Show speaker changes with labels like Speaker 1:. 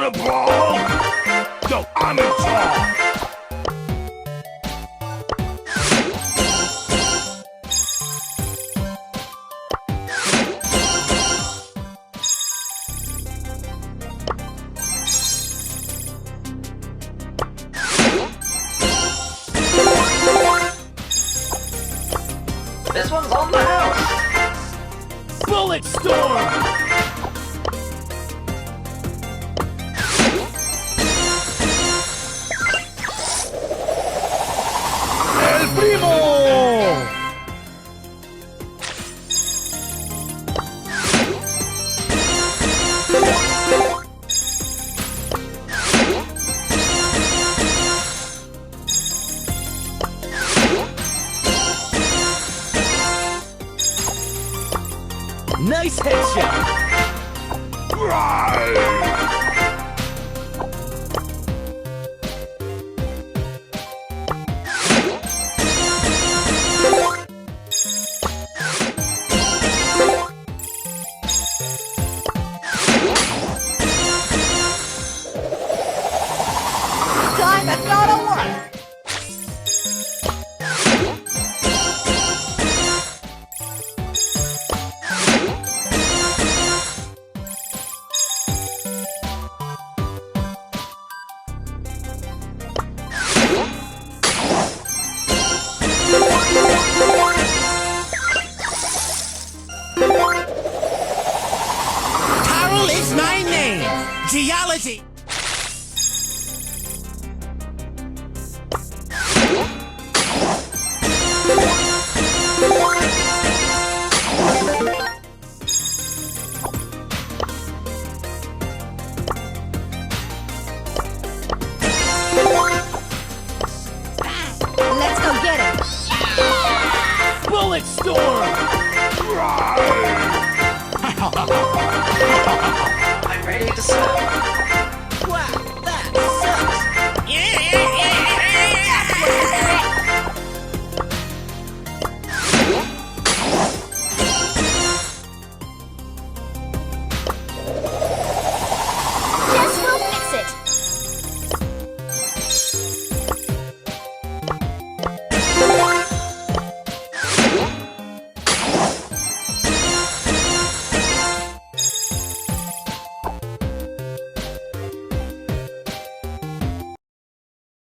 Speaker 1: wanna brawl? Yo, I'm in charge.
Speaker 2: This one's on the house!
Speaker 1: Bullet storm! El primo! Nice headshot!
Speaker 2: Time to go to work!
Speaker 3: Carol is my name. Geology.
Speaker 2: Let's go get him!
Speaker 1: Bullet storm!
Speaker 2: I'm ready to serve.